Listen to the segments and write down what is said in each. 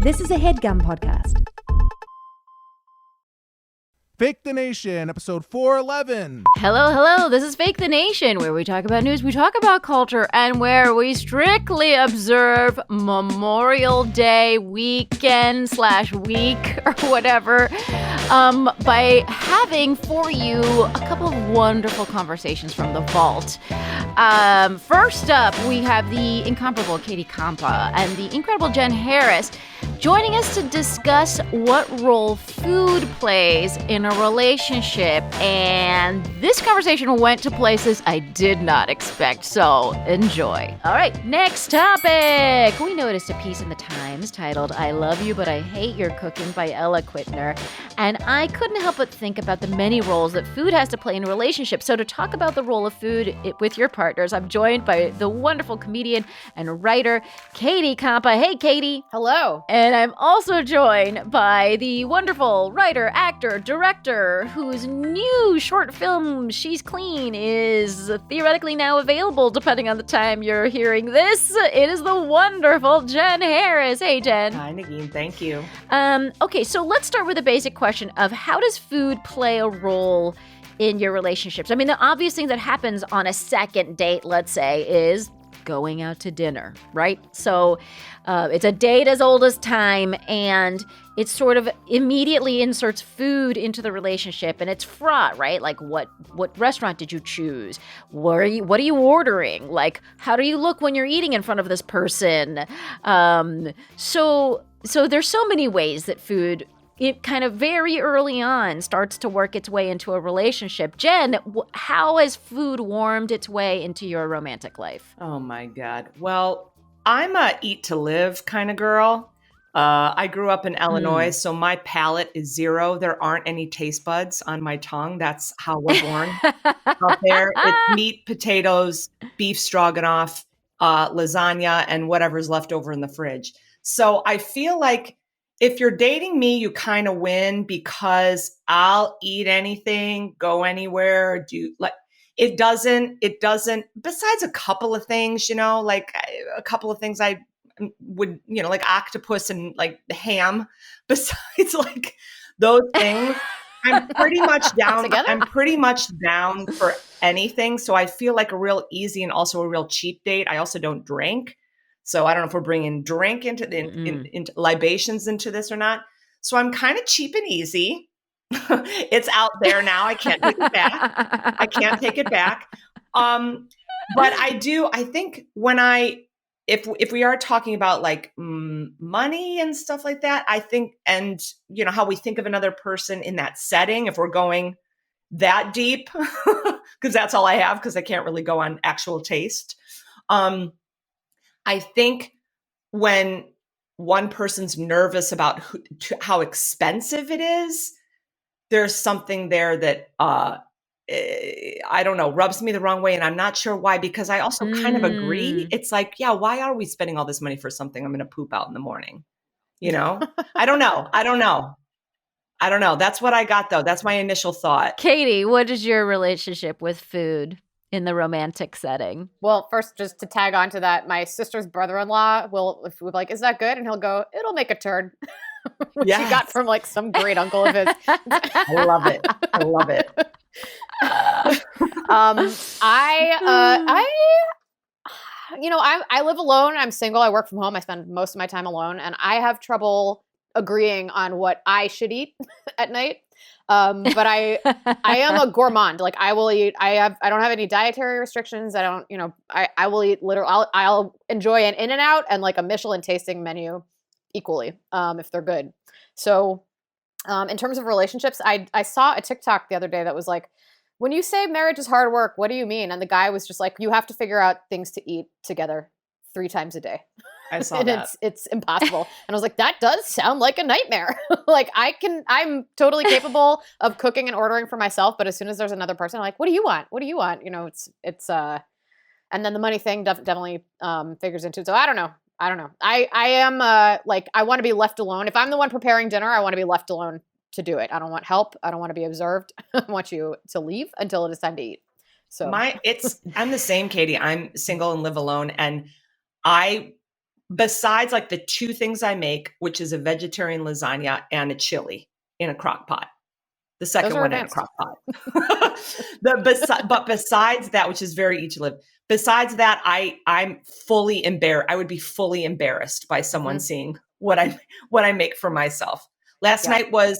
This is a Headgum podcast. Fake the Nation, episode 411. Hello, this is Fake the Nation, where we talk about news, we talk about culture, and where we strictly observe Memorial Day weekend /week or whatever by having for you a couple of wonderful conversations from the vault. First up, we have the incomparable Katie Kampa and the incredible Jen Harris joining us to discuss what role food plays in a relationship. And this conversation went to places I did not expect, so enjoy. All right, next topic. We noticed a piece in the Times titled "I Love You, But I Hate Your Cooking" by Ella Quittner, and I couldn't help but think about the many roles that food has to play in a relationship. So to talk about the role of food with your partners, I'm joined by the wonderful comedian and writer, Katie Kampa. Hey, Katie. Hello. And I'm also joined by the wonderful writer, actor, director, whose new short film, She's Clean, is theoretically now available, depending on the time you're hearing this. It is the wonderful Jen Harris. Hey, Jen. Hi, Negin. Thank you. Okay, so let's start with the basic question of how does food play a role in your relationships? I mean, the obvious thing that happens on a second date, let's say, is going out to dinner, right? So it's a date as old as time, and it sort of immediately inserts food into the relationship, and it's fraught, right? Like, what restaurant did you choose? What are you ordering? Like, how do you look when you're eating in front of this person? So there's so many ways that food, it kind of very early on starts to work its way into a relationship. Jen, how has food warmed its way into your romantic life? Oh my God. Well, I'm a eat to live kind of girl. I grew up in Illinois, so my palate is zero. There aren't any taste buds on my tongue. That's how we're born out there. It's meat, potatoes, beef stroganoff, lasagna, and whatever's left over in the fridge. So I feel like if you're dating me, you kind of win because I'll eat anything, go anywhere, it doesn't, besides a couple of things, like a couple of things I would, like octopus and like the ham, besides like those things, I'm pretty much down. I'm pretty much down for anything. So I feel like a real easy and also a real cheap date. I also don't drink. So I don't know if we're bringing drink into into libations into this or not. So I'm kind of cheap and easy. It's out there now. I can't take it back. But I think if we are talking about like money and stuff like that, I think, and how we think of another person in that setting, if we're going that deep, because that's all I have, because I can't really go on actual taste. I think when one person's nervous about how expensive it is, there's something there that, I don't know, rubs me the wrong way. And I'm not sure why, because I also kind of agree. It's like, yeah, why are we spending all this money for something I'm going to poop out in the morning? I don't know. That's what I got, though. That's my initial thought. Katie, what is your relationship with food in the romantic setting? Well, first, just to tag on to that, my sister's brother-in-law will be like, "Is that good?" And he'll go, "It'll make a turn." Which he got from like some great uncle of his. I love it. I live alone. I'm single. I work from home. I spend most of my time alone, and I have trouble agreeing on what I should eat at night. But I am a gourmand. Like, I will eat. I don't have any dietary restrictions. I will eat literally. I'll enjoy an In-N-Out and like a Michelin tasting menu equally, if they're good. So, in terms of relationships, I saw a TikTok the other day that was like, when you say marriage is hard work, what do you mean? And the guy was just like, you have to figure out things to eat together 3 times a day. I saw and that. It's impossible. And I was like, that does sound like a nightmare. Like, I'm totally capable of cooking and ordering for myself, but as soon as there's another person, I'm like, what do you want? And then the money thing definitely figures into it. So I don't know. I am like, I want to be left alone. If I'm the one preparing dinner, I want to be left alone to do it. I don't want help. I don't want to be observed. I want you to leave until it is time to eat. So I'm the same, Katie. I'm single and live alone, and I besides like the two things I make, which is a vegetarian lasagna and a chili in a crock pot. The second one in a crock pot. But besides that, which is very easy to live, besides that, I'm fully embarrassed. I would be fully embarrassed by someone seeing what I make for myself. Last night was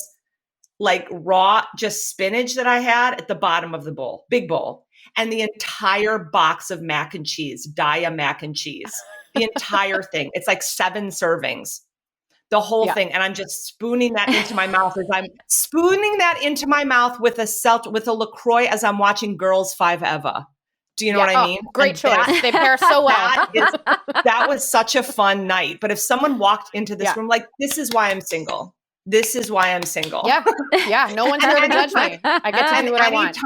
like raw, just spinach that I had at the bottom of the bowl, big bowl, and the entire box of mac and cheese, Daya mac and cheese, the entire thing. It's like 7 servings, the whole thing. And I'm just spooning that into my mouth with a LaCroix as I'm watching Girls 5 Eva. Do you know what I mean? Great choice. They pair so well. That was such a fun night. But if someone walked into this room, like, this is why I'm single. This is why I'm single. Yeah. Yeah. No one's here to judge me. I get to do what I want.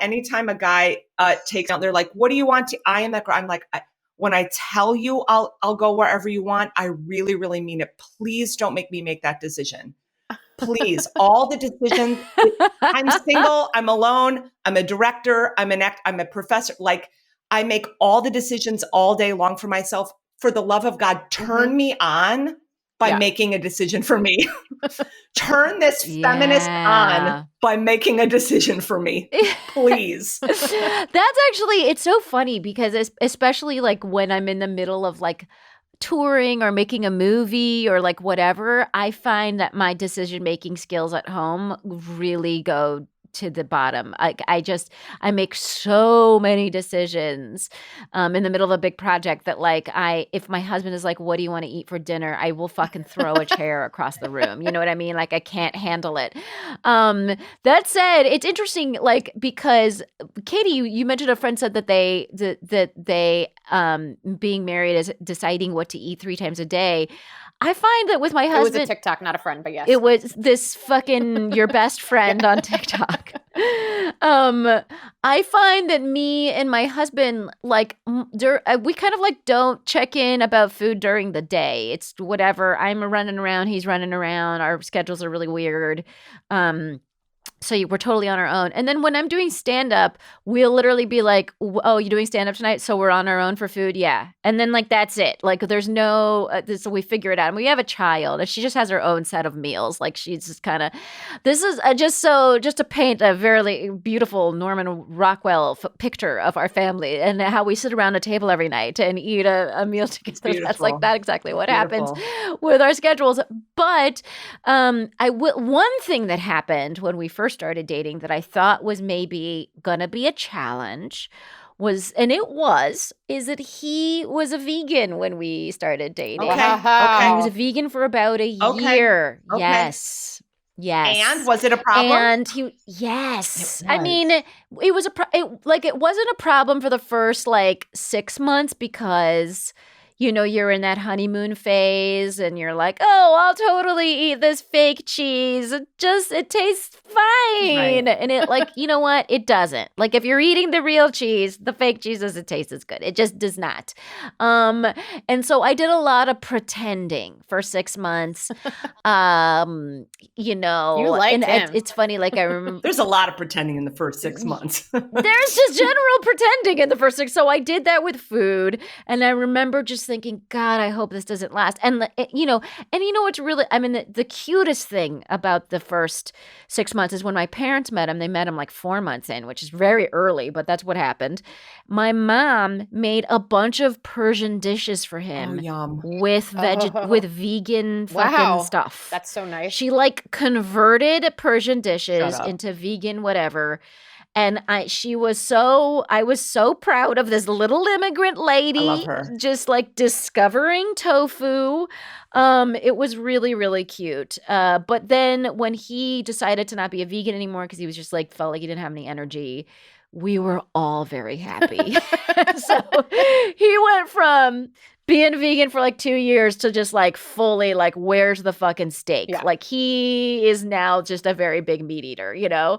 Anytime a guy takes out, they're like, what do you want to, I am that girl. I'm like, when I tell you I'll go wherever you want, I really, really mean it. Please don't make me make that decision. Please. All the decisions. I'm single. I'm alone. I'm a director. I'm a professor. Like, I make all the decisions all day long for myself. For the love of God, turn me on by making a decision for me. Turn this feminist on by making a decision for me, please. That's actually, it's so funny because especially like when I'm in the middle of like touring or making a movie or like whatever, I find that my decision-making skills at home really go to the bottom. Like I make so many decisions in the middle of a big project that like if my husband is like, what do you want to eat for dinner? I will fucking throw a chair across the room. You know what I mean? Like I can't handle it. That said, it's interesting, like, because Katie, you mentioned a friend said that they being married is deciding what to eat 3 times a day. I find that with my husband... It was a TikTok, not a friend, but yes. It was this fucking your best friend on TikTok. I find that me and my husband, like, we kind of like don't check in about food during the day. It's whatever. I'm running around. He's running around. Our schedules are really weird. So we're totally on our own. And then when I'm doing stand-up, we'll literally be like, oh, you doing stand-up tonight? So we're on our own for food? Yeah. And then like, that's it. Like there's no, so we figure it out. And we have a child and she just has her own set of meals. Like she's just kind of, this is just to paint a very beautiful Norman Rockwell picture of our family and how we sit around a table every night and eat a meal together. That's like that exactly what happens with our schedules. But one thing that happened when we first started dating that I thought was maybe gonna be a challenge is that he was a vegan when we started dating. Okay. He was a vegan for about a year. Okay. Yes. And was it a problem? And I mean, it was it wasn't a problem for the first like 6 months because, you know, you're in that honeymoon phase and you're like, oh, I'll totally eat this fake cheese. It tastes fine. Right. And it like, you know what? It doesn't. Like if you're eating the real cheese, the fake cheese doesn't taste as good. It just does not. And so I did a lot of pretending for 6 months. You know, you liked him. It's funny. Like I remember there's a lot of pretending in the first 6 months. There's just general pretending in the first 6. So I did that with food. And I remember just thinking, God, I hope this doesn't last. And you know what's really, I mean, the cutest thing about the first 6 months is when my parents met him. They met him like 4 months in, which is very early, but that's what happened. My mom made a bunch of Persian dishes for him with vegan fucking stuff. That's so nice. She like converted Persian dishes into vegan whatever. And I was so proud of this little immigrant lady. I love her. Just like discovering tofu. It was really, really cute. But then when he decided to not be a vegan anymore because he was just like felt like he didn't have any energy, we were all very happy. So he went from being vegan for like 2 years to just like fully like, where's the fucking steak? Yeah. Like he is now just a very big meat eater, you know?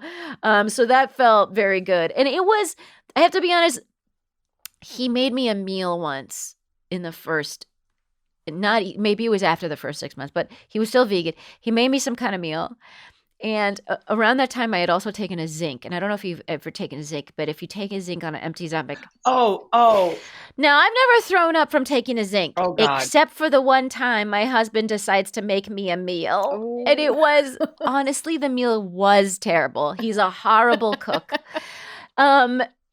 So that felt very good. And it was, I have to be honest, he made me a meal once in the first, maybe it was after the first 6 months, but he was still vegan. He made me some kind of meal. And around that time, I had also taken a zinc. And I don't know if you've ever taken a zinc, but if you take a zinc on an empty stomach. Oh. Now, I've never thrown up from taking a zinc, Oh, God. except for the one time my husband decides to make me a meal. Ooh. And it was, honestly, the meal was terrible. He's a horrible cook.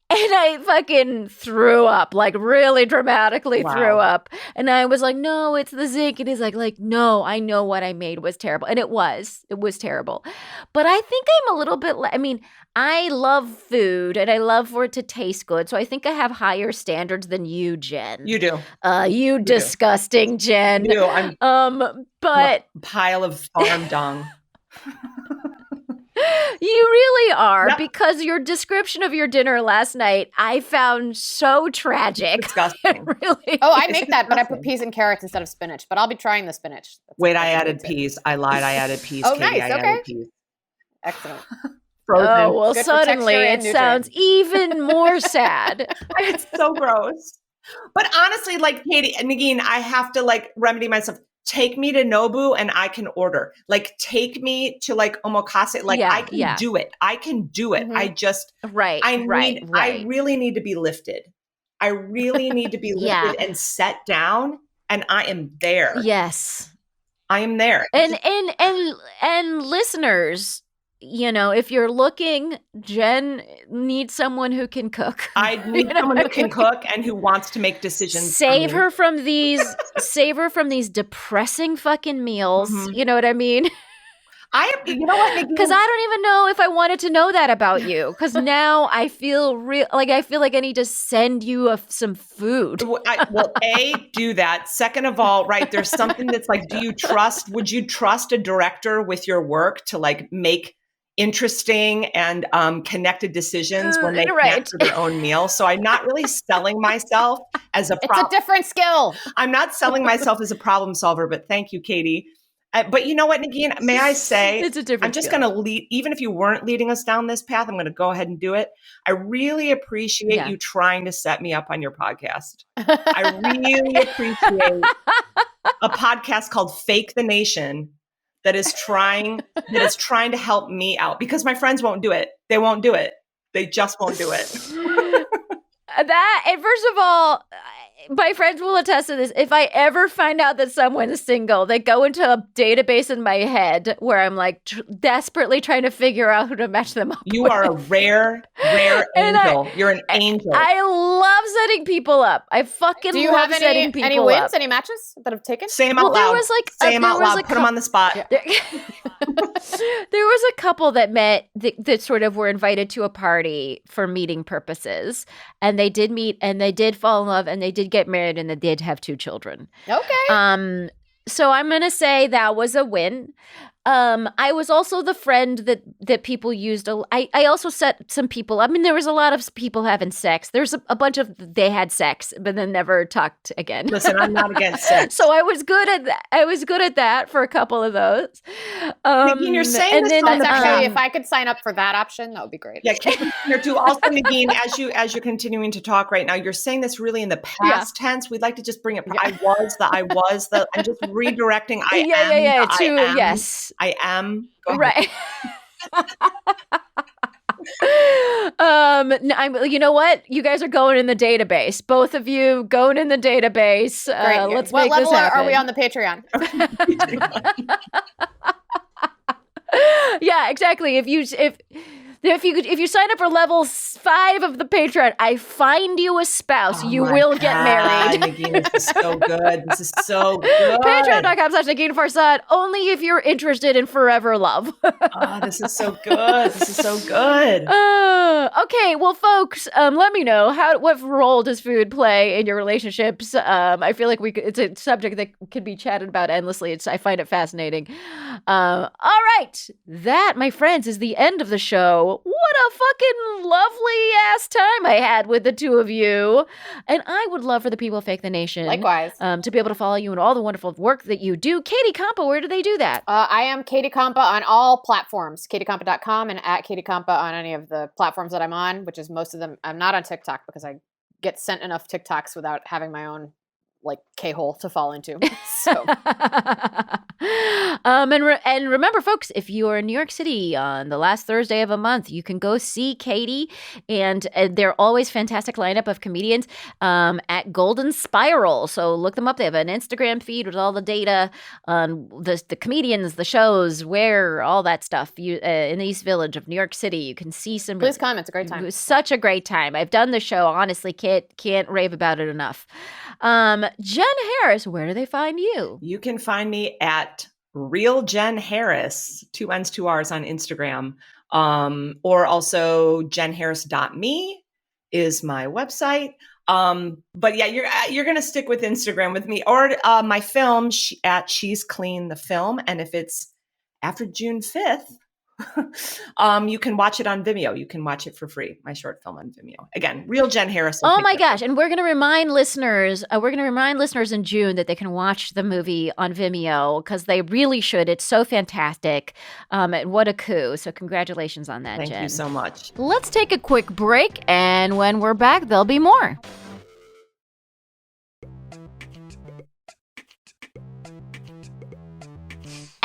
And I fucking threw up, like really dramatically Wow. threw up. And I was like, no, it's the zinc. And he's like, no, I know what I made was terrible. And it was terrible. But I think I'm a little bit, I mean, I love food and I love for it to taste good. So I think I have higher standards than you, Jen. You do. You disgusting Jen. You do. I'm But a pile of farm dung. you really are, Yep. because your description of your dinner last night, I found so tragic. Disgusting. Really. Oh, I It's make that, but I put disgusting. peas and carrots instead of spinach. But I'll be trying the spinach. Wait, That's I added good too. peas. I lied. I added peas. Oh, Katie. nice. I Okay. added peas. Excellent. Frozen. Oh, well, Good for suddenly texture and it sounds even more sad. It's so gross. But honestly, like Katie and Negin, I have to like remedy myself. Take me to Nobu and I can order. Like take me to like omakase. Like Yeah, I can yeah. do it. I can do it. Mhm. I just Right, I right. really need to be lifted. I really need to be lifted Yeah. and set down, and I am there. Yes. I am there. And listeners, you know, if you're looking, Jen needs someone who can cook. I need someone who can cook and who wants to make decisions. for Save me. her from these depressing fucking meals. Mhm. You know what I mean? You know what, Negin? Because I don't even know if I wanted to know that about you. Because now I feel I feel like I need to send you some food. Well, do that. Second of all, right, there's something that's like, would you trust a director with your work to like make interesting and connected decisions when they Right. can't for their own meal? So I'm not really selling myself as a It's a different skill. I'm not selling myself as a problem solver, but thank you, Katie. But you know what, Negin, may I say, It's a different I'm just skill. going to lead, even if you weren't leading us down this path, I'm going to go ahead and do it. I really appreciate you trying to set me up on your podcast. I really appreciate a podcast called Fake the Nation that is trying to help me out, because my friends won't do it. They won't do it. They just won't do it. That, and first of all, my friends will attest to this. If I ever find out that someone's single, they go into a database in my head where I'm like desperately trying to figure out who to match them up You with. are a rare And angel. You're an angel. I love setting people up. I fucking Do you love have setting people any wins? up. Any matches that have taken? Say them Well, out there loud. was like Say them there out was loud. a Put them on the spot. There was a couple that met that sort of were invited to a party for meeting purposes, and they did meet and they did fall in love and they did get married and they did have 2 children. Okay. So I'm gonna say that was a win. I was also the friend that people used. I also set some people. I mean, there was a lot of people having sex. There's a bunch of they had sex, but then never talked again. Listen, I'm not against sex. So I was good at that. I was good at that for a couple of those. Negin, you're saying and this then, on That's the actually, um, if I could sign up for that option, that would be great. Yeah, Kate, here too. Also, Negin, as you're continuing to talk right now, you're saying this really in the past tense. We'd like to just bring it. I was the. I'm just redirecting. Yes. I am. Go ahead. Right. You know what? You guys are going in the database. Both of you going in the database. Great. Let's What make this level happen. are we on the Patreon? Yeah, exactly. If you sign up for level 5 of the Patreon, I find you a spouse. Oh you my will get God, married. Negin, this is so good. This is so good. Patreon.com/Negin Farsad. Only if you're interested in forever love. Oh, this is so good. This is so good. Okay, well, folks, let me know what role does food play in your relationships. I feel like it's a subject that could be chatted about endlessly. I find it fascinating. All right, that, my friends, is the end of the show. What a fucking lovely ass time I had with the 2 of you, and I would love for the people of Fake the Nation, Likewise. to be able to follow you and all the wonderful work that you do. Katie Compa, where do they do that? I am Katie Compa on all platforms, katiecompa.com and at Katie Compa on any of the platforms that I'm on, which is most of them. I'm not on TikTok because I get sent enough TikToks without having my own like K-hole to fall into. So And remember, folks, if you are in New York City on the last Thursday of a month, you can go see Katie, and they're always fantastic lineup of comedians at Golden Spiral. So look them up. They have an Instagram feed with all the data on the comedians, the shows, where all that stuff. You in the East Village of New York City, you can see some. Please come. It's a great time. It was such a great time. I've done the show. Honestly, can't rave about it enough. Jen Harris, where do they find you? You can find me at Real Jen Harris, 2 N's, 2 R's on Instagram. Or also jenharris.me is my website. But yeah, you're going to stick with Instagram with me, or my film at She's Clean the Film. And if it's after June 5th, you can watch it on Vimeo. You can watch it for free. My short film on Vimeo. Again, Real Jen Harris. Oh my gosh. And we're going to remind listeners, in June that they can watch the movie on Vimeo, because they really should. It's so fantastic. And what a coup. So congratulations on that, Jen. Thank you so much. Let's take a quick break. And when we're back, there'll be more.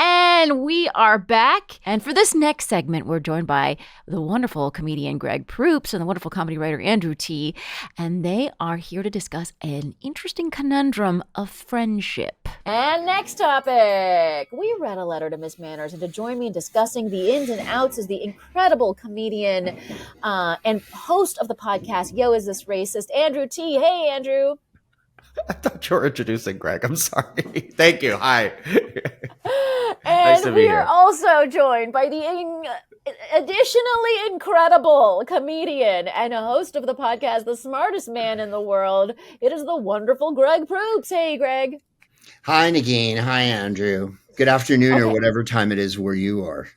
And we are back. And for this next segment, we're joined by the wonderful comedian Greg Proops and the wonderful comedy writer Andrew T. And they are here to discuss an interesting conundrum of friendship. And next topic. We read a letter to Miss Manners, and to join me in discussing the ins and outs is the incredible comedian and host of the podcast, Yo, Is This Racist? Andrew T. Hey, Andrew. I thought you were introducing Greg. I'm sorry. Thank you. Hi. And nice to be we here. are also joined by the additionally incredible comedian and a host of the podcast, the smartest man in the world. It is the wonderful Greg Proops. Hey, Greg. Hi, Negin. Hi, Andrew. Good afternoon, or whatever time it is where you are.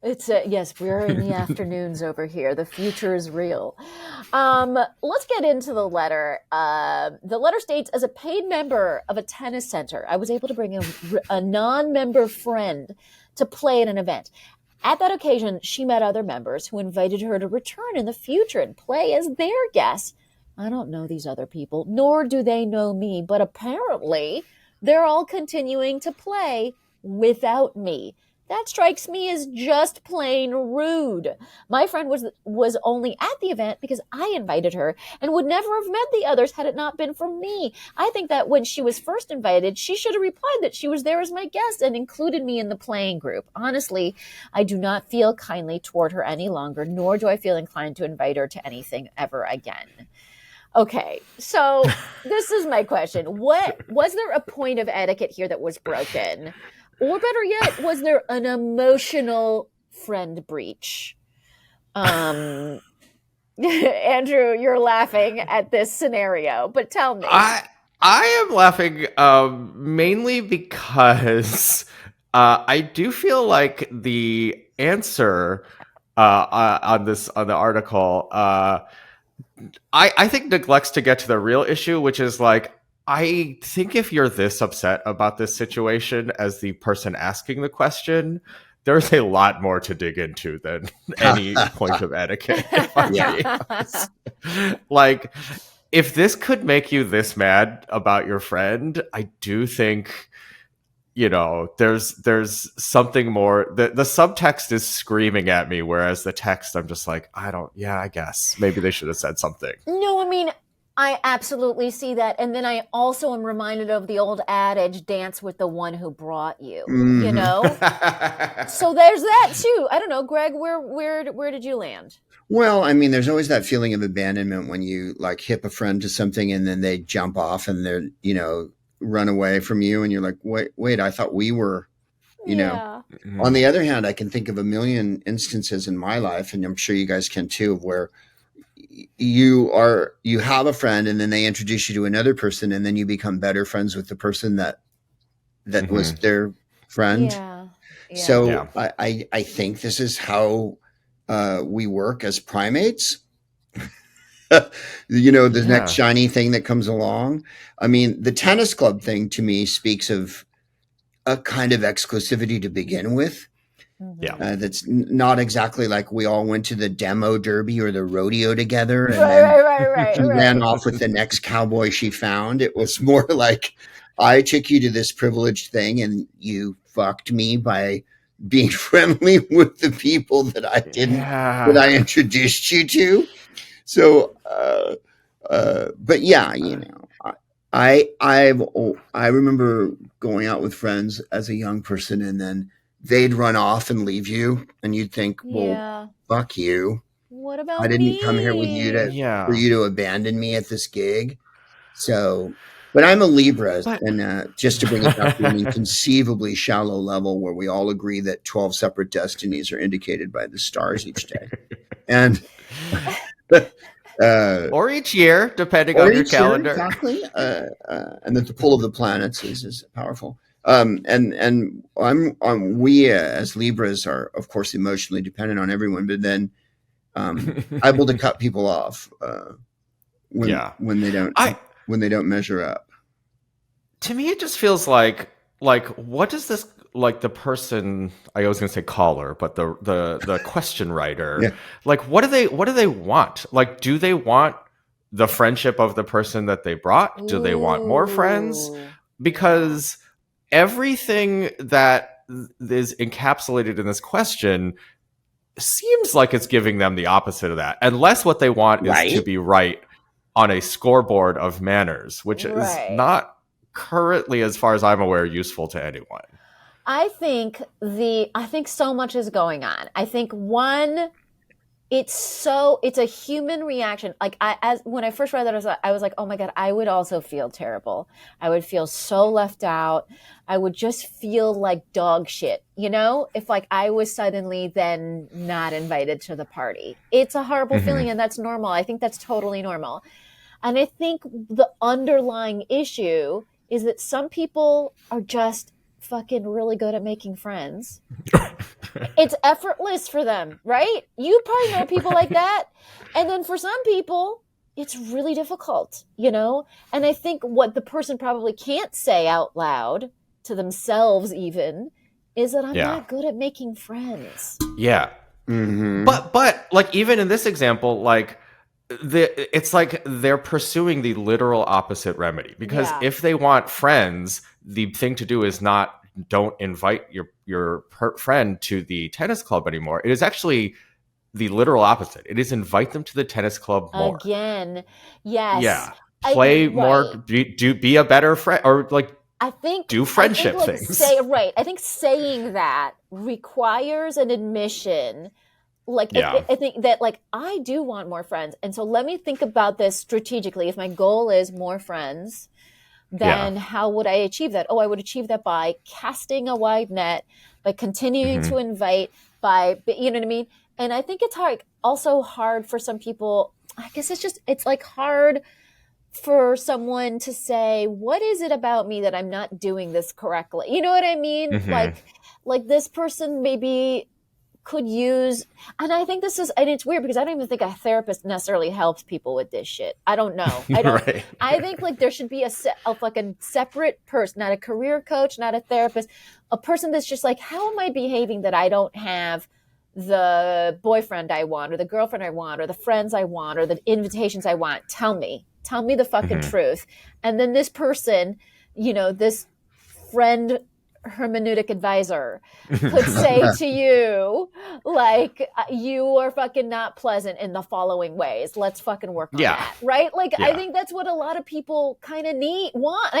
It's yes, we're in the afternoons over here. The future is real. Let's get into the letter. The letter states, as a paid member of a tennis center, I was able to bring a non-member friend to play at an event. At that occasion, she met other members who invited her to return in the future and play as their guest. I don't know these other people, nor do they know me, but apparently they're all continuing to play without me. That strikes me as just plain rude. My friend was only at the event because I invited her and would never have met the others had it not been for me. I think that when she was first invited, she should have replied that she was there as my guest and included me in the playing group. Honestly, I do not feel kindly toward her any longer, nor do I feel inclined to invite her to anything ever again. Okay, so this is my question. Was there a point of etiquette here that was broken? Or better yet, was there an emotional friend breach? Andrew, you're laughing at this scenario, but tell me. I am laughing mainly because I do feel like the answer on the article I think neglects to get to the real issue, which is like, I think if you're this upset about this situation as the person asking the question, there's a lot more to dig into than any point of etiquette. If I'm being honest. Like, if this could make you this mad about your friend, I do think, there's something more. The subtext is screaming at me, whereas the text, I'm just like, I guess maybe they should have said something. No, I mean, I absolutely see that. And then I also am reminded of the old adage, dance with the one who brought you, you know? So there's that too. I don't know, Greg, where did you land? Well, I mean, there's always that feeling of abandonment when you like hip a friend to something and then they jump off and they're, run away from you. And you're like, wait, I thought we were, know. Mm-hmm. On the other hand, I can think of a million instances in my life, and I'm sure you guys can too, where you have a friend and then they introduce you to another person and then you become better friends with the person that mm-hmm. was their friend. Yeah. So I think this is how we work as primates. The next shiny thing that comes along. I mean, the tennis club thing to me speaks of a kind of exclusivity to begin with. Yeah, that's not exactly like we all went to the demo derby or the rodeo together and right. ran off with the next cowboy she found. It was more like I took you to this privileged thing and you fucked me by being friendly with the people that that I introduced you to. So, but yeah, I remember going out with friends as a young person, and then they'd run off and leave you, and you'd think, well, fuck you. What about I didn't me? come here with you for you to abandon me at this gig. So, but I'm a Libra, and just to bring it up to an inconceivably shallow level where we all agree that 12 separate destinies are indicated by the stars each day. And or each year, depending on your calendar. Exactly. And that the pull of the planets is powerful. And we as Libras are, of course, emotionally dependent on everyone, but then able to cut people off when they don't measure up. To me, it just feels like what does this, like, the person, I was going to say caller, but the question writer, like, what do they want? Like, do they want the friendship of the person that they brought? Do they want more friends? Because everything that is encapsulated in this question seems like it's giving them the opposite of that, unless what they want is to be right on a scoreboard of manners, which is not currently, as far as I'm aware, useful to anyone. I think so much is going on. I think it's a human reaction. Like when I first read that, I was like, oh my God, I would also feel terrible. I would feel so left out. I would just feel like dog shit, if like I was suddenly then not invited to the party. It's a horrible feeling, and that's normal. I think that's totally normal. And I think the underlying issue is that some people are just fucking really good at making friends. It's effortless for them, right? You probably know people like that. And then for some people, it's really difficult, And I think what the person probably can't say out loud to themselves even is that I'm not good at making friends. Yeah. Mm-hmm. But like, even in this example, like, it's like they're pursuing the literal opposite remedy, because if they want friends, the thing to do is don't invite your friend to the tennis club anymore. It is actually the literal opposite. It is invite them to the tennis club more. Again, yes. Yeah. Play more, be a better friend, or like, I think do friendship things. I think saying that requires an admission. Like, I think that, like, I do want more friends. And so let me think about this strategically. If my goal is more friends, then how would I achieve that? Oh, I would achieve that by casting a wide net, by continuing to invite, you know what I mean? And I think it's also hard for some people. I guess it's like hard for someone to say, what is it about me that I'm not doing this correctly? You know what I mean? Like this person maybe could use, and I think and it's weird because I don't even think a therapist necessarily helps people with this shit. I don't know. I think like there should be a separate person, not a career coach, not a therapist, a person that's just like, how am I behaving that I don't have the boyfriend I want, or the girlfriend I want, or the friends I want, or the invitations I want? Tell me the fucking truth. And then this person, this friend hermeneutic advisor could say to you, like, you are fucking not pleasant in the following ways. Let's fucking work on that, right? Like, I think that's what a lot of people kind of want.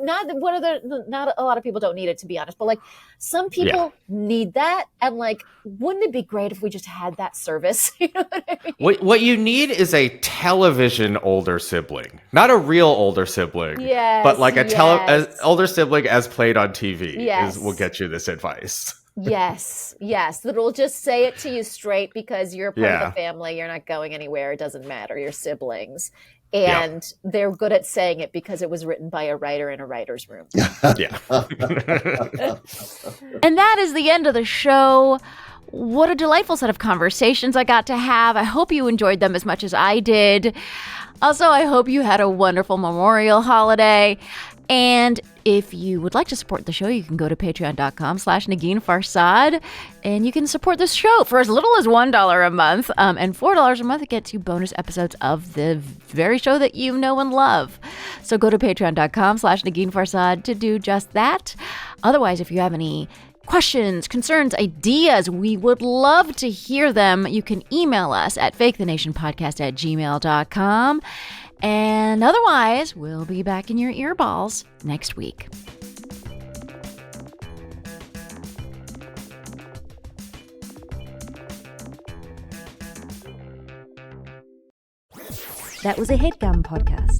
Not a lot of people don't need it, to be honest, but like some people need that, and like, wouldn't it be great if we just had that service? You know what I mean? What you need is a television older sibling, not a real older sibling, but like an older sibling as played on TV. Will get you this advice. Yes. That'll just say it to you straight because you're part of the family. You're not going anywhere. It doesn't matter. You're siblings. And they're good at saying it because it was written by a writer in a writer's room. And that is the end of the show. What a delightful set of conversations I got to have. I hope you enjoyed them as much as I did. Also, I hope you had a wonderful Memorial holiday. And if you would like to support the show, you can go to patreon.com/Negin Farsad, and you can support this show for as little as $1 a month, and $4 a month gets you bonus episodes of the very show that you know and love. So go to patreon.com/Negin Farsad to do just that. Otherwise, if you have any questions, concerns, ideas, we would love to hear them. You can email us at fakethenationpodcast@gmail.com. And otherwise, we'll be back in your earballs next week. That was a Headgum podcast.